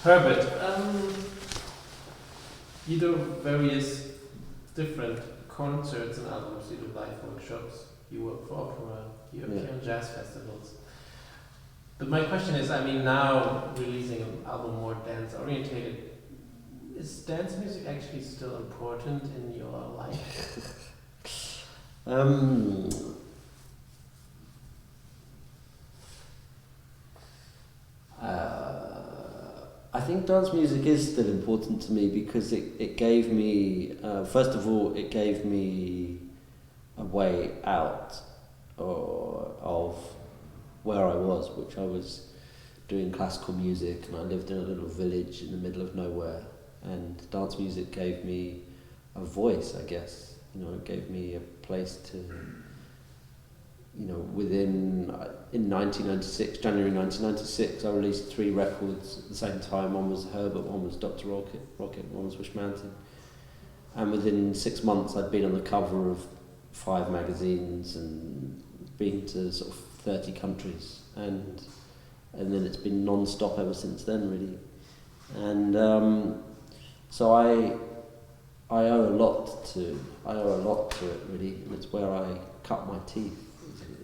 Herbert, you do various different concerts and albums, you do live workshops, you work for opera, you appear on jazz festivals. But my question is, I mean, now releasing an album more dance orientated, is dance music actually still important in your life? I think dance music is still important to me because it gave me, first of all, it gave me a way out of where I was, which I was doing classical music, and I lived in a little village in the middle of nowhere, and dance music gave me a voice, I guess. You know, it gave me a place to, you know, in 1996, January 1996, I released 3 records at the same time. One was Herbert, one was Dr. Rocket, one was Wish Mountain. And within 6 months, I'd been on the cover of 5 magazines and been to sort of 30 countries. And then it's been non-stop ever since then, really. And so I owe a lot to it, really, and it's where I cut my teeth.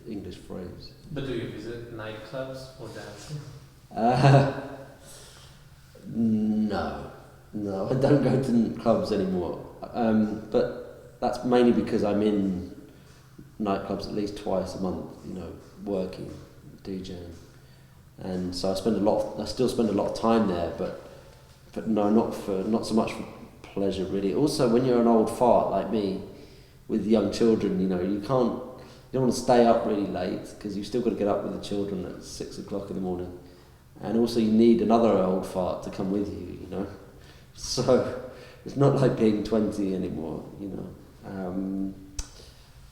English phrase. But do you visit nightclubs for dancing? No, I don't go to clubs anymore. But that's mainly because I'm in nightclubs at least twice a month, you know, working, DJing, and so I still spend a lot of time there. But no, not so much for pleasure, really. Also, when you're an old fart like me, with young children, you know, you don't want to stay up really late because you've still got to get up with the children at 6 o'clock in the morning, and also you need another old fart to come with you, you know. So it's not like being 20 anymore, you know.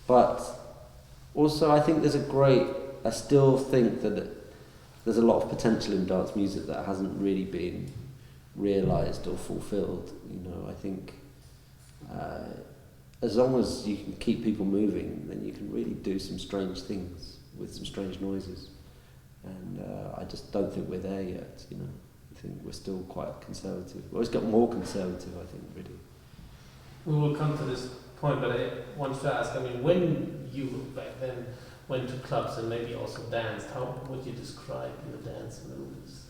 But also I think I still think that there's a lot of potential in dance music that hasn't really been realised or fulfilled, you know. I think as long as you can keep people moving, then you can really do some strange things with some strange noises. And I just don't think we're there yet, you know. I think we're still quite conservative. We've always got more conservative, I think, really. We will come to this point, but I want to ask, I mean, when you back then went to clubs and maybe also danced, how would you describe your dance moves?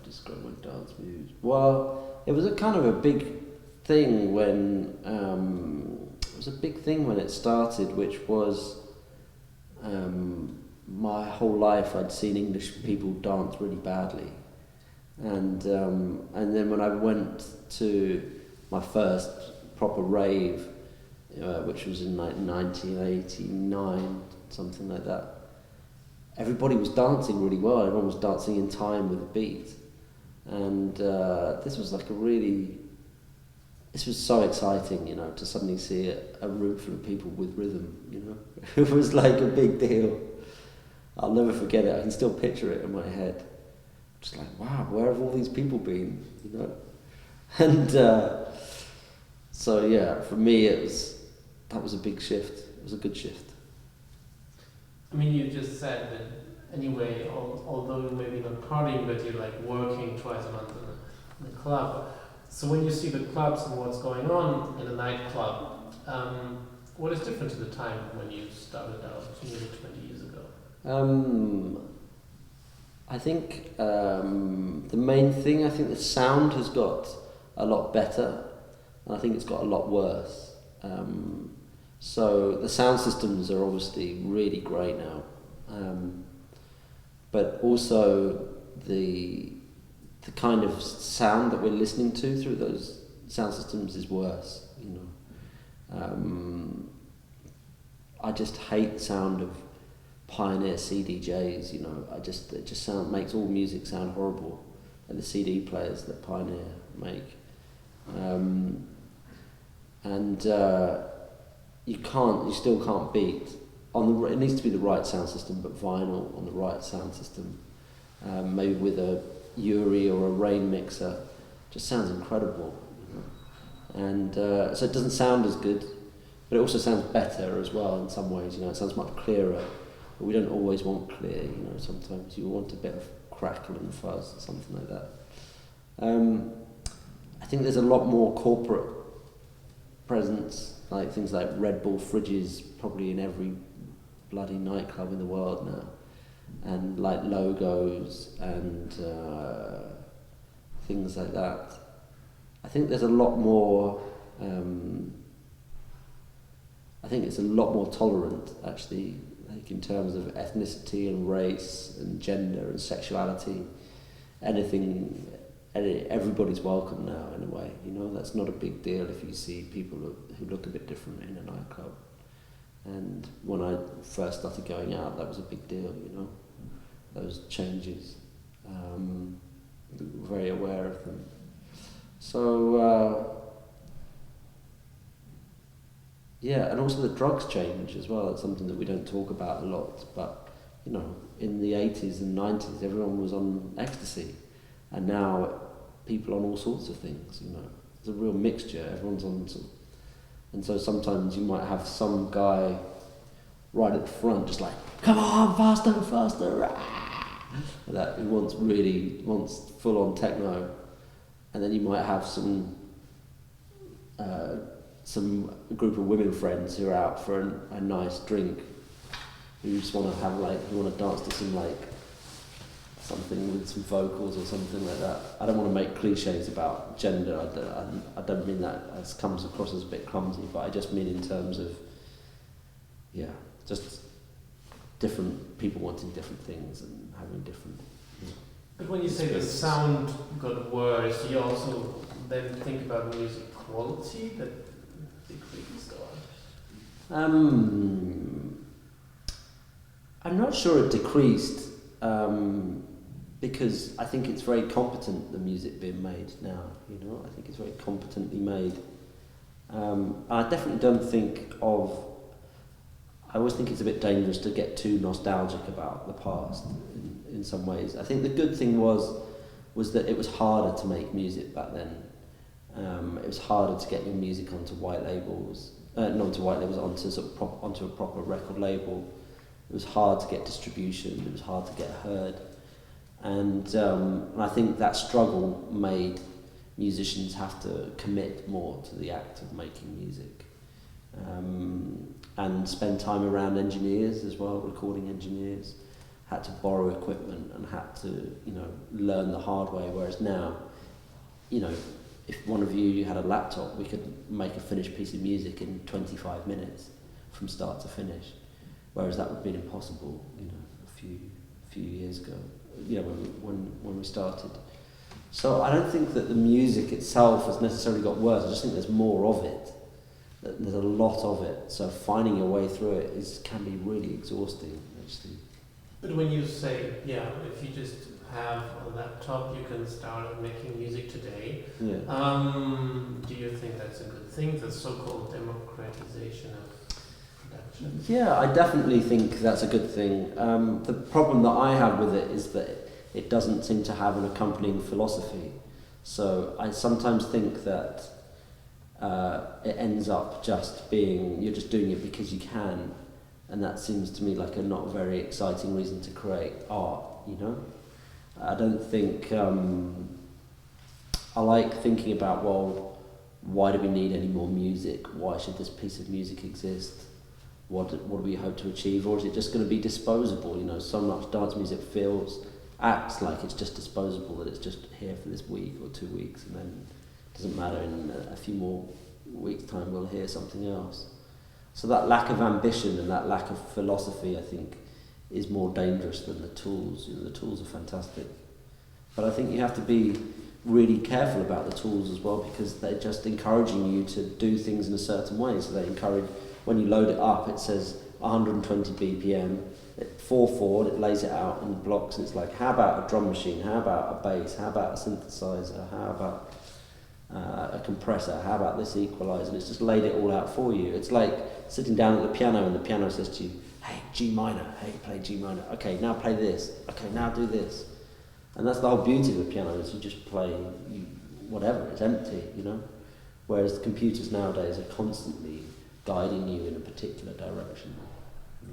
Describe my dance moves. Well, it was a kind of a big thing when it started, which was my whole life I'd seen English people dance really badly, and then when I went to my first proper rave, which was in like 1989, something like that. Everybody was dancing really well. Everyone was dancing in time with the beat. And this was so exciting, you know, to suddenly see a room full of people with rhythm, you know. It was like a big deal. I'll never forget it. I can still picture it in my head. Just like, wow, where have all these people been, you know? And so yeah, for me that was a big shift. It was a good shift. I mean, you just said that anyway, although you're maybe not partying, but you're like working twice a month in a club. So when you see the clubs and what's going on in a nightclub, what is different to the time when you started out nearly 20 years ago? I think the main thing, I think the sound has got a lot better, and I think it's got a lot worse. So the sound systems are obviously really great now, but also the kind of sound that we're listening to through those sound systems is worse, you know. I just hate the sound of Pioneer CDJs, you know. It just makes all music sound horrible, and the CD players that Pioneer make, you still can't beat it needs to be the right sound system, but vinyl on the right sound system, maybe with a Uri or a Rain mixer, just sounds incredible, you know? And so it doesn't sound as good, but it also sounds better as well in some ways, you know. It sounds much clearer, but we don't always want clear, you know, sometimes you want a bit of crackle and fuzz or something like that. I think there's a lot more corporate presence, like things like Red Bull fridges probably in every bloody nightclub in the world now, and like logos and things like that. I think there's a lot more, I think it's a lot more tolerant actually, like in terms of ethnicity and race and gender and sexuality. Anything, everybody's welcome now in a way, you know. That's not a big deal if you see people who look a bit different in a nightclub. And when I first started going out, that was a big deal, you know, those changes. Very aware of them. So, yeah, and also the drugs change as well. It's something that we don't talk about a lot, but, you know, in the 80s and 90s, everyone was on ecstasy, and now people on all sorts of things, you know. It's a real mixture, everyone's on some, and so sometimes you might have some guy right at the front just like, come on, faster, faster, that who wants full-on techno, and then you might have some group of women friends who are out for a nice drink, who just want to have who want to dance to some something with some vocals or something like that. I don't want to make cliches about gender. I don't mean that as comes across as a bit clumsy, but I just mean in terms of, yeah, just different people wanting different things and having different. You know, but when you say the sound got worse, you also then think about music quality that decreased, or? I'm not sure it decreased. Because I think it's very competent, the music being made now, you know. I think it's very competently made. I definitely don't think I always think it's a bit dangerous to get too nostalgic about the past in some ways. I think the good thing was that it was harder to make music back then. It was harder to get your music onto white labels, onto a proper record label. It was hard to get distribution, it was hard to get heard. And I think that struggle made musicians have to commit more to the act of making music, and spend time around engineers as well, recording engineers, had to borrow equipment and had to, you know, learn the hard way, whereas now, you know, if one of you had a laptop, we could make a finished piece of music in 25 minutes from start to finish, whereas that would have been impossible, you know, a few years ago. You know, when we started. So I don't think that the music itself has necessarily got worse. I just think there's more of it. There's a lot of it. So finding your way through it can be really exhausting, actually. But when you say, yeah, if you just have a laptop, you can start making music today. Yeah. Do you think that's a good thing? The so-called democratization of production? Yeah, I definitely think that's a good thing. The problem that I have with it is that it doesn't seem to have an accompanying philosophy. So I sometimes think that it ends up just being, you're just doing it because you can, and that seems to me like a not very exciting reason to create art, you know? I don't think, I like thinking about, well, why do we need any more music? Why should this piece of music exist? What do we hope to achieve, or is it just going to be disposable? You know, so much dance music acts like it's just disposable, that it's just here for this week or 2 weeks, and then it doesn't matter, in a few more weeks' time we'll hear something else. So that lack of ambition and that lack of philosophy, I think, is more dangerous than the tools. You know, the tools are fantastic, but I think you have to be really careful about the tools as well, because they're just encouraging you to do things in a certain way. So they encourage, when you load it up, it says 120 BPM, 4/4, it lays it out in blocks, and it's like, how about a drum machine, how about a bass, how about a synthesizer, how about a compressor, how about this equalizer, and it's just laid it all out for you. It's like sitting down at the piano and the piano says to you, hey, G minor, hey, play G minor, okay, now play this, okay, now do this. And that's the whole beauty of the piano, is you just play whatever, it's empty, you know? Whereas the computers nowadays are constantly guiding you in a particular direction.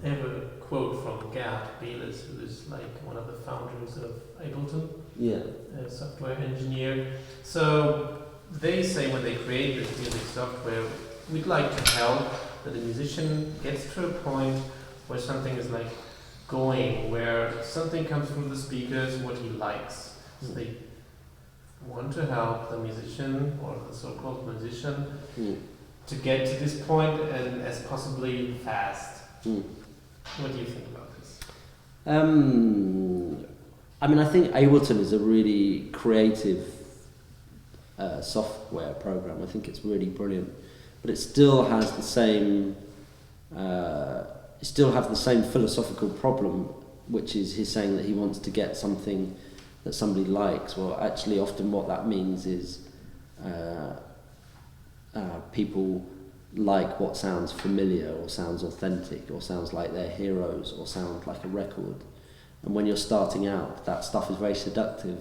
I have a quote from Gerd Belis, who is like one of the founders of Ableton, Yeah. a software engineer. So they say when they create this music software, we'd like to help that the musician gets to a point where something is like going, where something comes from the speakers what he likes. So they want to help the musician or the so-called musician to get to this point and as possibly fast. What do you think about this? I mean, I think Ableton is a really creative software program. I think it's really brilliant, but it still has the same. It still have the same philosophical problem, which is he's saying that he wants to get something that somebody likes. Well, actually, often what that means is people like what sounds familiar or sounds authentic or sounds like they're heroes or sounds like a record. And when you're starting out, that stuff is very seductive.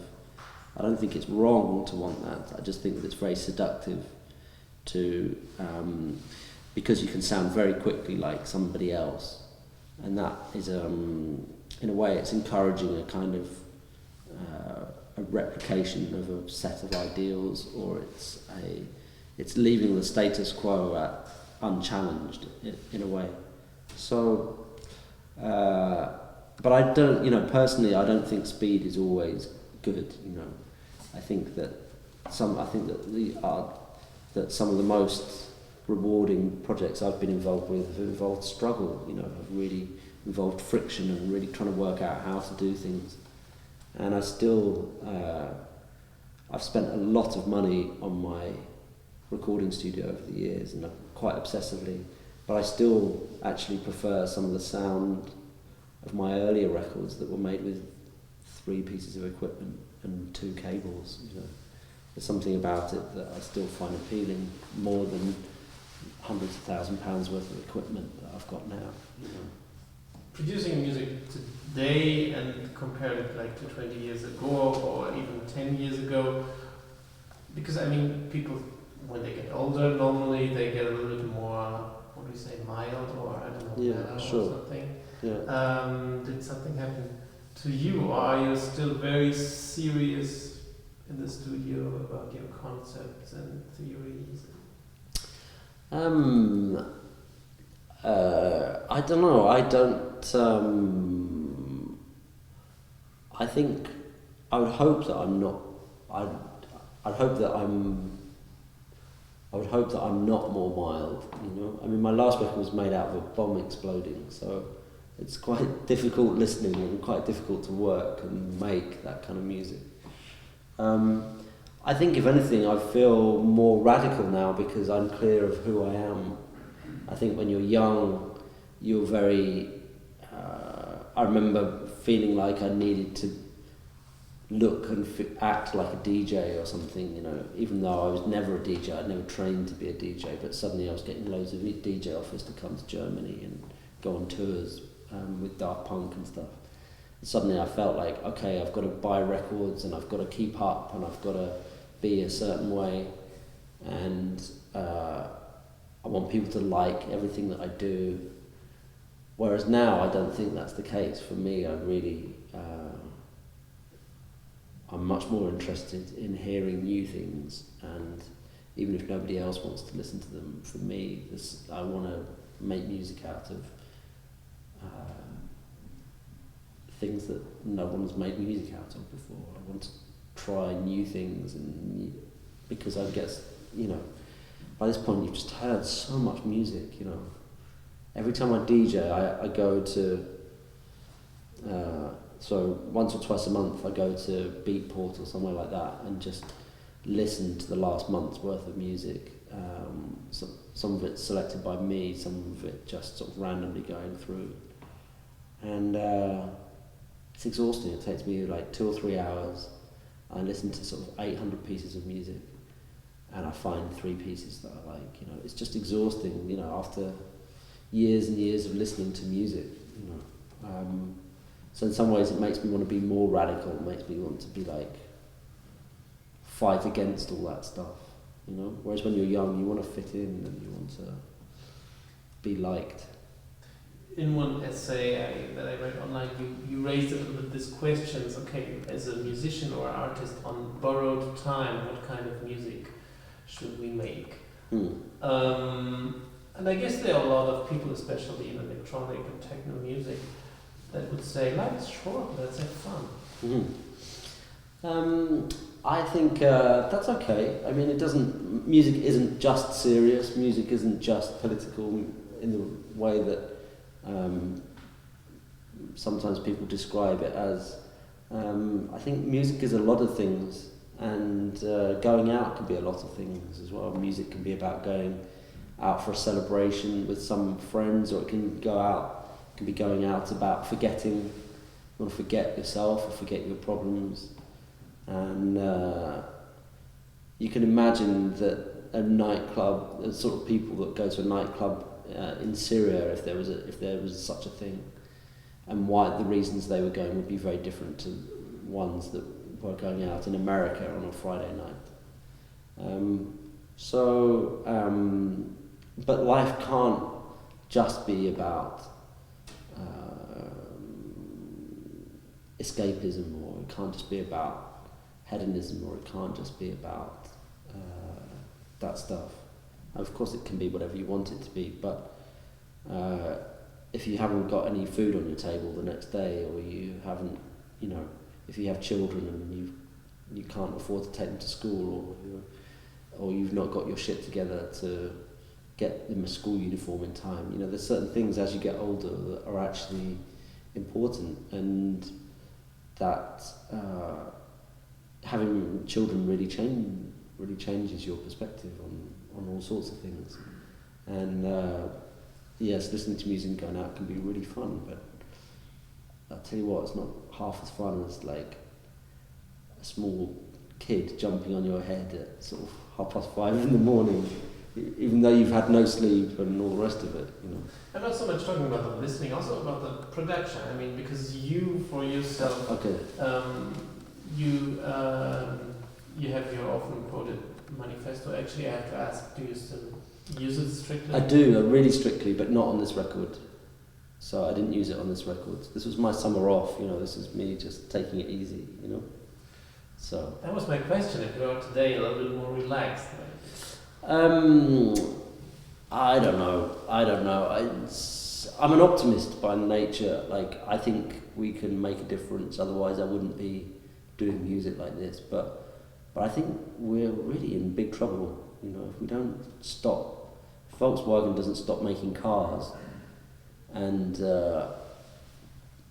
I don't think it's wrong to want that. I just think that it's very seductive to because you can sound very quickly like somebody else, and that is in a way it's encouraging a kind of a replication of a set of ideals, or it's leaving the status quo unchallenged in a way. So, but I don't, personally, I don't think speed is always good. I think that some of the most rewarding projects I've been involved with have involved struggle. Have really involved friction and really trying to work out how to do things. And I still, I've spent a lot of money on my recording studio over the years, and quite obsessively, but I still actually prefer some of the sound of my earlier records that were made with 3 pieces of equipment and 2 cables. There's something about it that I still find appealing more than hundreds of £1,000s worth of equipment that I've got now. Producing music today and compare it like to 20 years ago or even 10 years ago, because people when they get older normally they get a little bit more, what do we say, mild, or I don't know, mellow or something. Yeah. Did something happen to you, or are you still very serious in the studio about your concepts and theories? I don't know. I think I would hope that I'm not. I'd hope that I'm. I would hope that I'm not more mild. My last record was made out of a bomb exploding, so it's quite difficult listening and quite difficult to work and make that kind of music. I think, if anything, I feel more radical now because I'm clear of who I am. I think when you're young, you're very... I remember feeling like I needed to look and act like a DJ or something, even though I was never a DJ. I'd never trained to be a DJ, but suddenly I was getting loads of DJ offers to come to Germany and go on tours with Daft Punk and stuff. And suddenly I felt like, okay, I've got to buy records and I've got to keep up and I've got to be a certain way, and I want people to like everything that I do. Whereas now I don't think that's the case. For me, I'm much more interested in hearing new things, and even if nobody else wants to listen to them, for me, I want to make music out of things that no one's made music out of before. I want to try new things, because I guess, by this point you've just heard so much music, Every time I DJ, I go to, so once or twice a month I go to Beatport or somewhere like that and just listen to the last month's worth of music. Some of it selected by me, some of it just sort of randomly going through. And it's exhausting. It takes me like 2 or 3 hours. I listen to sort of 800 pieces of music, and I find 3 pieces that I like. It's just exhausting. After years and years of listening to music. So in some ways, it makes me want to be more radical. It makes me want to be like fight against all that stuff. Whereas when you're young, you want to fit in and you want to be liked. in one essay that I read online, you raised a little bit these questions. Okay, as a musician or artist on borrowed time, what kind of music should we make? And I guess there are a lot of people, especially in electronic and techno music, that would say, "Life's short, let's have fun." I think that's okay. I mean, music isn't just serious. Music isn't just political in the way that sometimes people describe it as. I think music is a lot of things, and going out can be a lot of things as well. Music can be about going out for a celebration with some friends, or it can be going out about forgetting. You want to forget yourself or forget your problems. And you can imagine that a nightclub, the sort of people that go to a nightclub in Syria, if there was such a thing, and why the reasons they were going would be very different to ones that were going out in America on a Friday night. But life can't just be about escapism, or it can't just be about hedonism, or it can't just be about that stuff. Of course it can be whatever you want it to be, but if you haven't got any food on your table the next day, or you haven't, if you have children and you can't afford to take them to school, or you've not got your shit together to get them a school uniform in time, there's certain things as you get older that are actually important, and that having children really changes your perspective on all sorts of things. And yes, listening to music and going out can be really fun, but I'll tell you what, it's not half as fun as like a small kid jumping on your head at sort of 5:30 in the morning, even though you've had no sleep and all the rest of it, I'm not so much talking about the listening, also about the production. I mean, because you, for yourself, okay. You have your often quoted manifesto. Actually, I have to ask, do you still use it strictly? I do, really strictly, but not on this record. So I didn't use it on this record. This was my summer off, this is me just taking it easy, So that was my question, if you are today a little bit more relaxed. I don't know. I'm an optimist by nature. Like, I think we can make a difference, otherwise I wouldn't be doing music like this. But I think we're really in big trouble, if we don't stop. If Volkswagen doesn't stop making cars, and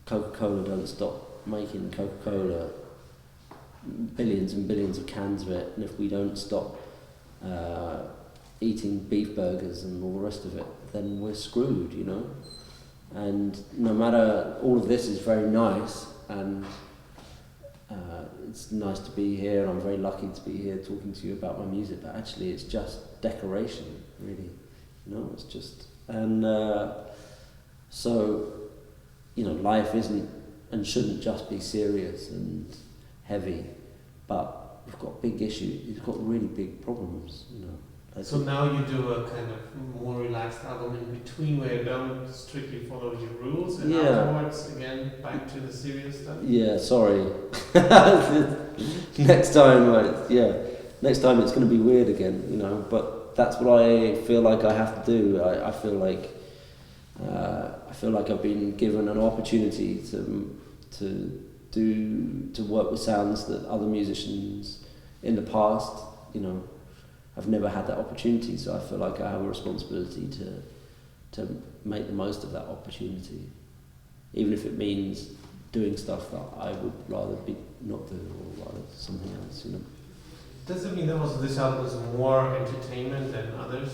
Coca-Cola don't stop making Coca-Cola, billions and billions of cans of it, and if we don't stop eating beef burgers and all the rest of it, then we're screwed, And no matter, all of this is very nice, and it's nice to be here, and I'm very lucky to be here talking to you about my music, but actually it's just decoration, really. It's just, and so, life isn't and shouldn't just be serious and heavy, but we've got big issues, we've got really big problems, So now you do a kind of more relaxed album in between, where you don't strictly follow your rules, and afterwards again back to the serious stuff? Yeah, sorry. Next time it's going to be weird again, but that's what I feel like I have to do. I feel like I've been given an opportunity to work with sounds that other musicians in the past, I've never had that opportunity, so I feel like I have a responsibility to make the most of that opportunity, even if it means doing stuff that I would rather not do, or rather something else, Does it mean that this album is more entertainment than others?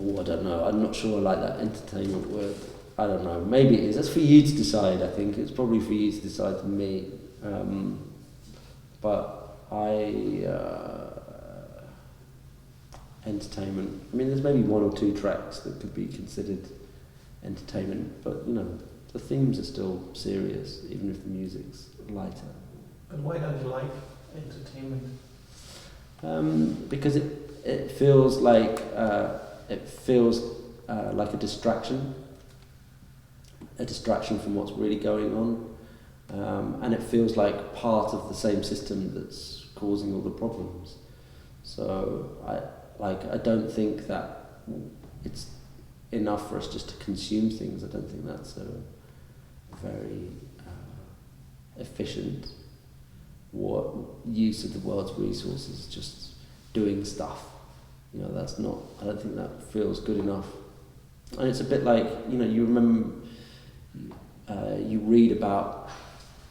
Oh, I don't know. I'm not sure I like that entertainment word. I don't know. Maybe it is. That's for you to decide, I think. It's probably for you to decide for me. But entertainment. I mean, there's maybe one or two tracks that could be considered entertainment, but the themes are still serious, even if the music's lighter. But why don't you like entertainment? Because it feels like like a distraction from what's really going on, and it feels like part of the same system that's causing all the problems. So I don't think that it's enough for us just to consume things. I don't think that's a very efficient use of the world's resources, just doing stuff. You know, that's not, I don't think that feels good enough. And it's a bit like, you know, you remember, you read about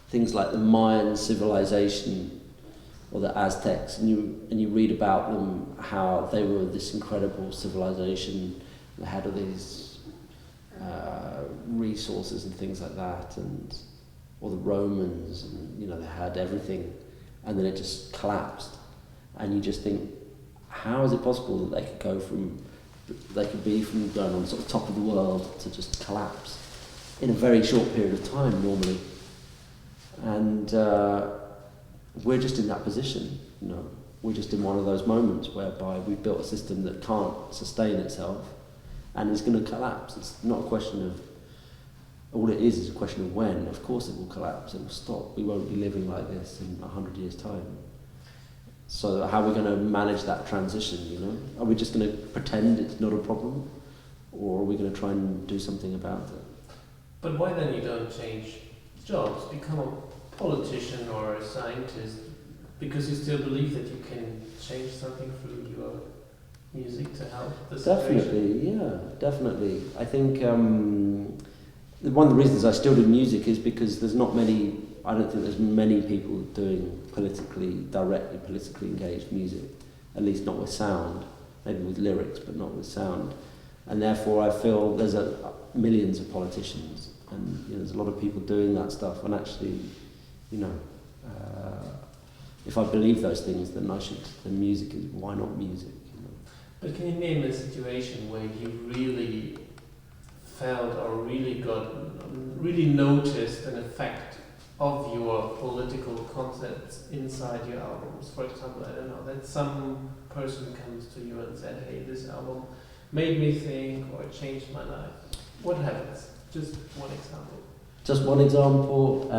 things like the Mayan civilization or the Aztecs, and you read about them, how they were this incredible civilization. They had all these resources and things like that, or the Romans, and you know, they had everything, and then it just collapsed. And you just think, how is it possible that they could be from going on sort of top of the world to just collapse in a very short period of time normally? And we're just in that position, you know. We're just in one of those moments whereby we've built a system that can't sustain itself and is going to collapse. It's not a question of, all it is a question of when. Of course it will collapse, it will stop. We won't be living like this in 100 years' time. So how are we going to manage that transition, you know? Are we just going to pretend it's not a problem? Or are we going to try and do something about it? But why then you don't change jobs, become a politician or a scientist, because you still believe that you can change something through your music to help the situation? Definitely, yeah, definitely. I think one of the reasons I still do music is because there's not many, I don't think there's many people doing directly politically engaged music, at least not with sound, maybe with lyrics, but not with sound. And therefore I feel there's millions of politicians, and you know, there's a lot of people doing that stuff, and actually, you know, if I believe those things, then music is, why not music? You know? But can you name a situation where you really felt or really noticed an effect of your political concepts inside your albums? For example, I don't know, that some person comes to you and said, hey, this album made me think or changed my life. What happens? Just one example. Just one example,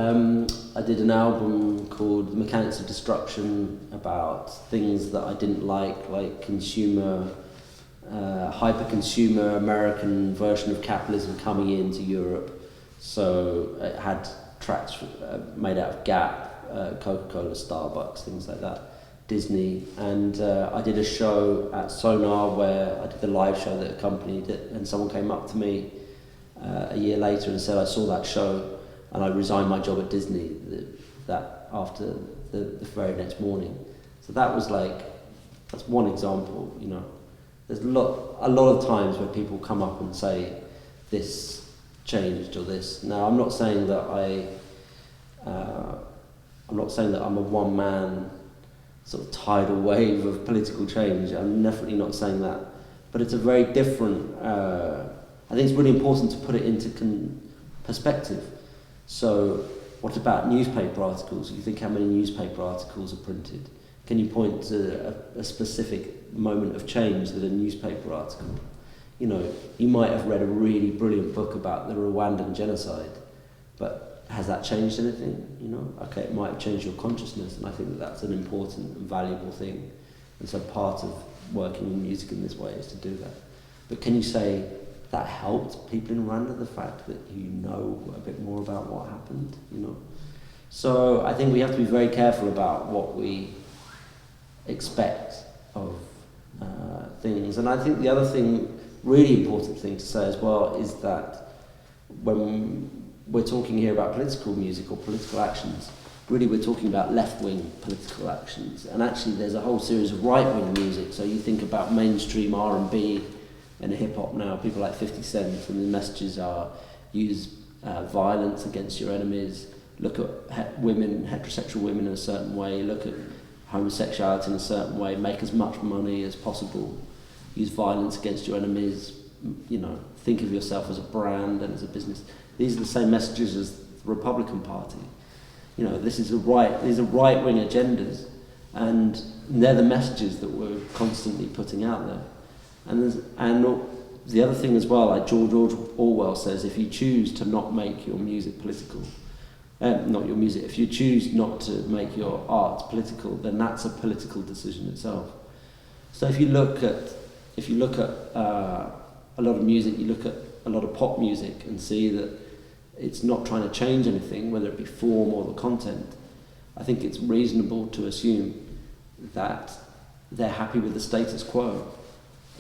I did an album called The Mechanics of Destruction about things that I didn't like consumer, hyper-consumer American version of capitalism coming into Europe. So it had tracks made out of Gap, Coca-Cola, Starbucks, things like that, Disney. And I did a show at Sonar where I did the live show that accompanied it, and someone came up to me a year later and said, I saw that show and I resigned my job at Disney that after the very next morning. So that's one example, you know. There's a lot of times where people come up and say this changed or this. Now I'm not saying that I'm a one-man sort of tidal wave of political change. I'm definitely not saying that. But it's a very different, I think it's really important to put it into perspective. So what about newspaper articles? You think how many newspaper articles are printed? Can you point to a specific moment of change that a newspaper article? You know, you might have read a really brilliant book about the Rwandan genocide, but has that changed anything? You know, okay, it might have changed your consciousness, and I think that that's an important and valuable thing. And so part of working in music in this way is to do that. But can you say that helped people in Rwanda, the fact that you know a bit more about what happened, you know? So I think we have to be very careful about what we expect of things. And I think the other thing, really important thing to say as well, is that when we're talking here about political music or political actions, really we're talking about left-wing political actions. And actually there's a whole series of right-wing music. So you think about mainstream R&B and hip-hop now, people like 50 Cent, and the messages are use violence against your enemies, look at women, heterosexual women in a certain way, look at homosexuality in a certain way, make as much money as possible, use violence against your enemies, you know, think of yourself as a brand and as a business. These are the same messages as the Republican Party. You know, these are right-wing agendas, and they're the messages that we're constantly putting out there. And the other thing as well, like George Orwell says, if you choose to not make your music political, not your music, if you choose not to make your art political, then that's a political decision itself. So if you look at a lot of music, you look at a lot of pop music and see that it's not trying to change anything, whether it be form or the content, I think it's reasonable to assume that they're happy with the status quo.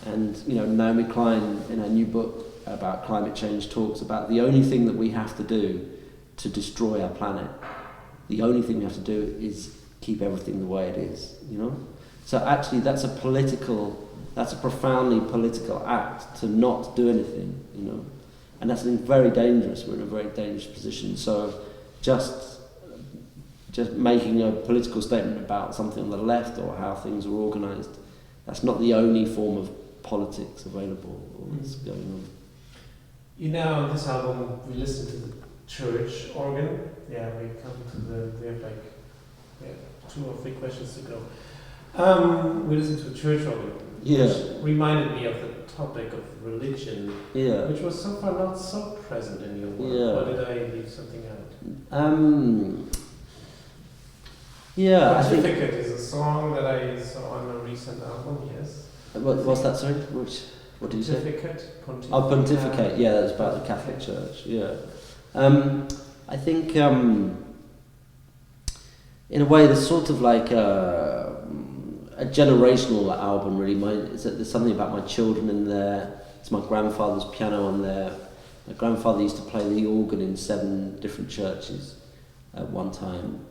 And Naomi Klein, in her new book about climate change, talks about the only thing that we have to do to destroy our planet, the only thing we have to do is keep everything the way it is, So actually that's a profoundly political act to not do anything, And that's very dangerous. We're in a very dangerous position. So just making a political statement about something on the left or how things are organised, that's not the only form of politics available or that's going on. On this album we listen to the church organ. Yeah, we come to we have 2 or 3 questions to go. We listen to a church organ, which reminded me of the topic of religion, which was so far not so present in your work. Or did I leave something out? Pontificate is a song that I saw on a recent album, yes. What's that, sorry? What did you say? Pontificate. Oh, Pontificate, that's about the Catholic Church, I think, in a way, there's sort of like a generational album, really. There's something about my children in there. It's my grandfather's piano on there. My grandfather used to play the organ in 7 different churches at one time.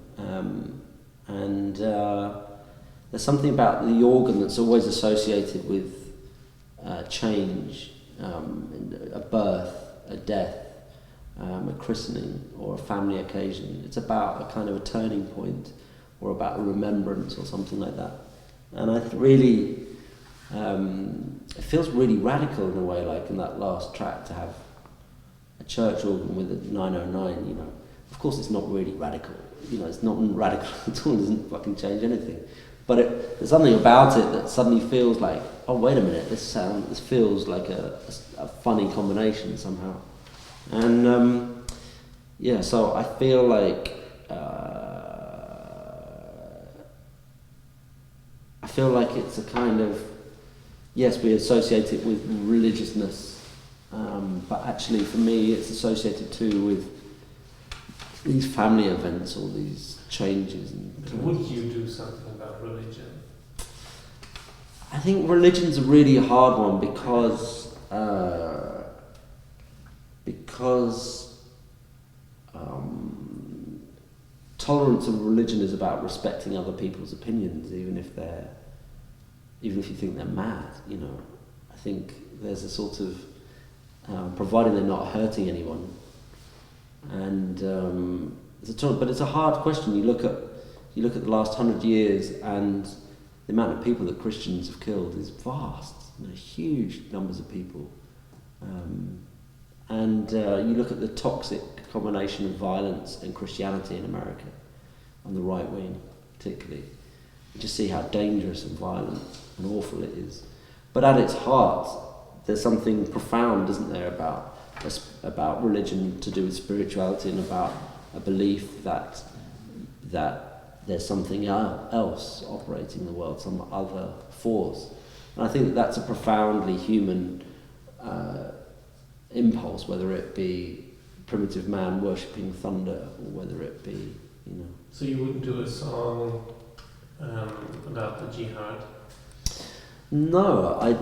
And there's something about the organ that's always associated with change, a birth, a death, a christening, or a family occasion. It's about a kind of a turning point, or about a remembrance, or something like that. And I really, it feels really radical in a way, like in that last track, to have a church organ with a 909, Of course it's not really radical, it's not radical at all, it doesn't fucking change anything. But there's something about it that suddenly feels like, oh wait a minute, this feels like a funny combination somehow. And so I feel like it's a kind of, yes, we associate it with religiousness, but actually for me it's associated too with these family events or these changes. Would you do something about religion? I think religion's a really hard one because tolerance of religion is about respecting other people's opinions, even if you think they're mad. I think there's a sort of providing they're not hurting anyone. And but it's a hard question. You look at the last 100 years, and the amount of people that Christians have killed is vast. Huge numbers of people. And you look at the toxic combination of violence and Christianity in America, on the right wing particularly. You just see how dangerous and violent and awful it is. But at its heart, there's something profound, isn't there, about religion, to do with spirituality, and about a belief that there's something else operating in the world, some other force. And I think that's a profoundly human impulse, whether it be primitive man worshipping thunder, or whether it be, So you wouldn't do a song about the jihad? No, I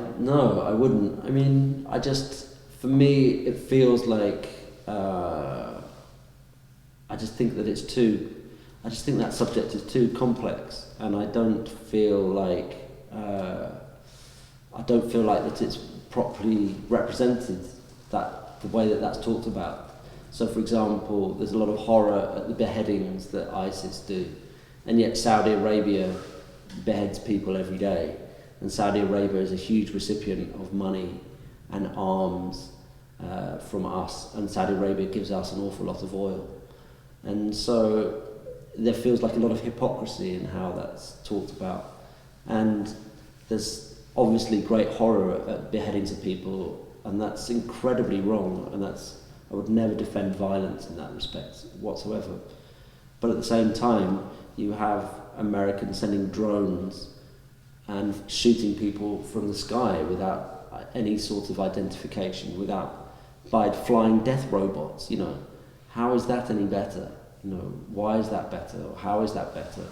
wouldn't. I mean, for me, it feels like I just think that subject is too complex, and I don't feel like that it's properly represented, that the way that that's talked about. So, for example, there's a lot of horror at the beheadings that ISIS do, and yet Saudi Arabia beheads people every day, and Saudi Arabia is a huge recipient of money and arms from us, and Saudi Arabia gives us an awful lot of oil. And so there feels like a lot of hypocrisy in how that's talked about. And there's obviously great horror at beheadings of people and that's incredibly wrong, and I would never defend violence in that respect whatsoever. But at the same time, you have Americans sending drones and shooting people from the sky without any sort of identification, by flying death robots, How is that any better? Why is that better? Or how is that better?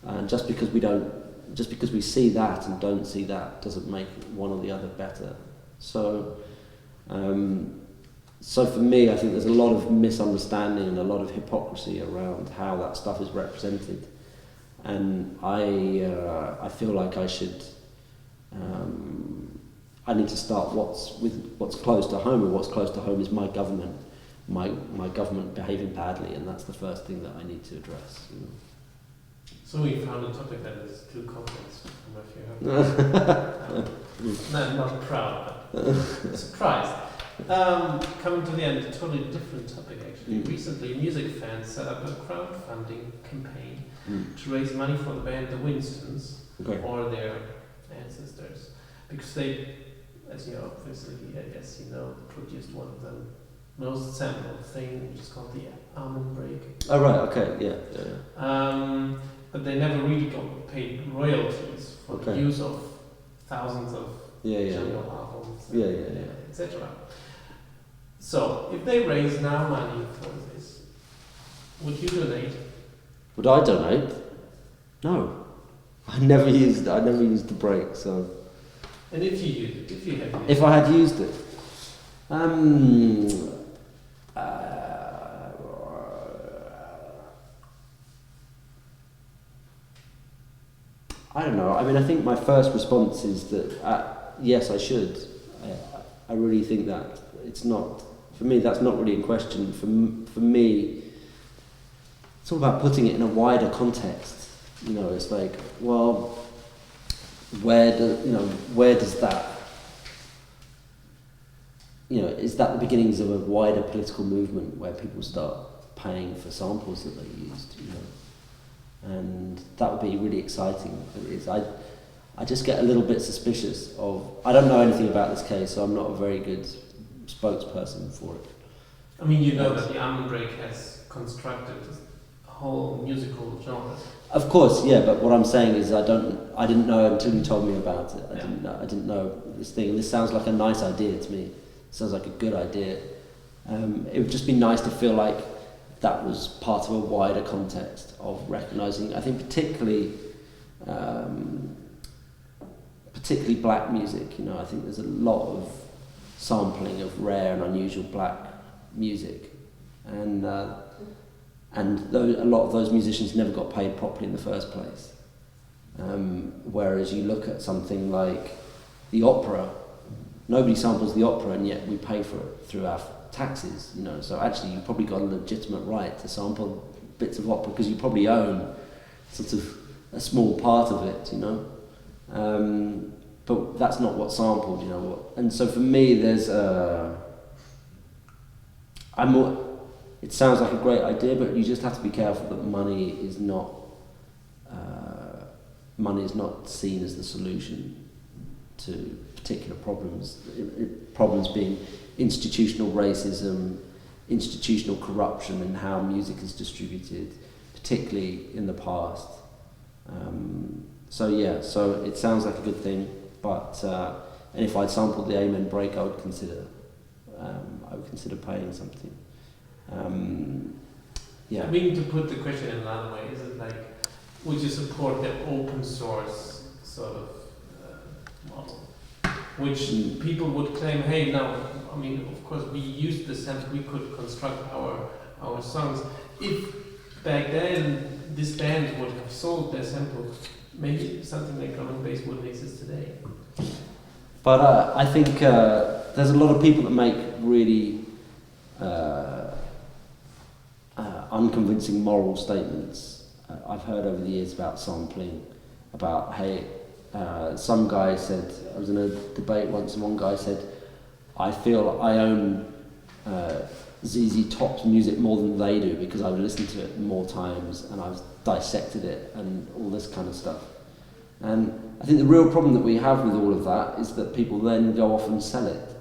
And just because we see that and don't see that doesn't make one or the other better. So for me, I think there's a lot of misunderstanding and a lot of hypocrisy around how that stuff is represented. And I feel like I should. I need to start what's close to home, and what's close to home is my government, my government behaving badly, and that's the first thing that I need to address. So we found a topic that is too complex from what you have. No, I'm not proud, but surprised. Coming to the end, a totally different topic actually. Recently, music fans set up a crowdfunding campaign to raise money for the band The Winstons or their ancestors, because they, as you obviously, I guess produced one of the most sampled thing, which is called the Almond Break. Oh right, okay, yeah. But they never really got paid royalties for the use of thousands of jungle albums, etc. So, if they raise now money for this, would you donate? Would I donate? No, I never used the break. So. And if you had used it? If I had used it, I don't know. I mean, I think my first response is that yes, I should. I really think that it's not. For me, that's not really in question. For me, it's all about putting it in a wider context. It's like, well, where does that? Is that the beginnings of a wider political movement where people start paying for samples that they used? And that would be really exciting. I just get a little bit suspicious of. I don't know anything about this case, so I'm not a very good spokesperson for it. I mean, that the Almond Break has constructed a whole musical genre. Of course, yeah. But what I'm saying is, I didn't know until you told me about it. I didn't know this thing. And this sounds like a nice idea to me. It sounds like a good idea. It would just be nice to feel like that was part of a wider context of recognising. I think particularly black music. I think there's a lot of sampling of rare and unusual black music, and a lot of those musicians never got paid properly in the first place. Whereas you look at something like the opera, nobody samples the opera, and yet we pay for it through our taxes. So actually, you've probably got a legitimate right to sample bits of opera because you probably own sort of a small part of it. But that's not what's sampled, And so for me, there's it sounds like a great idea, but you just have to be careful that money is not seen as the solution to particular problems. Problems being institutional racism, institutional corruption, and how music is distributed, particularly in the past. So it sounds like a good thing. But and if I'd sampled the Amen Break, I would consider paying something. I mean, to put the question in another way, is it like, would you support the open source sort of model, which people would claim, hey, no, I mean, of course we used the sample, we could construct our songs. If back then this band would have sold their sample, maybe something like drum and bass wouldn't exist today. But I think there's a lot of people that make really unconvincing moral statements. I've heard over the years about sampling, about, hey, some guy said, I was in a debate once and one guy said, I feel I own ZZ Top's music more than they do because I've listened to it more times and I've dissected it and all this kind of stuff. And I think the real problem that we have with all of that is that people then go off and sell it.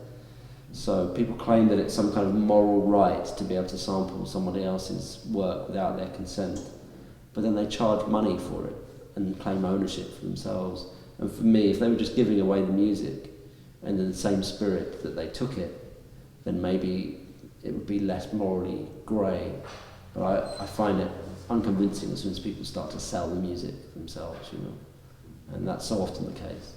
So people claim that it's some kind of moral right to be able to sample somebody else's work without their consent, but then they charge money for it and claim ownership for themselves. And for me, if they were just giving away the music and in the same spirit that they took it, then maybe it would be less morally grey. But I find it unconvincing as soon as people start to sell the music themselves, you know, and that's so often the case.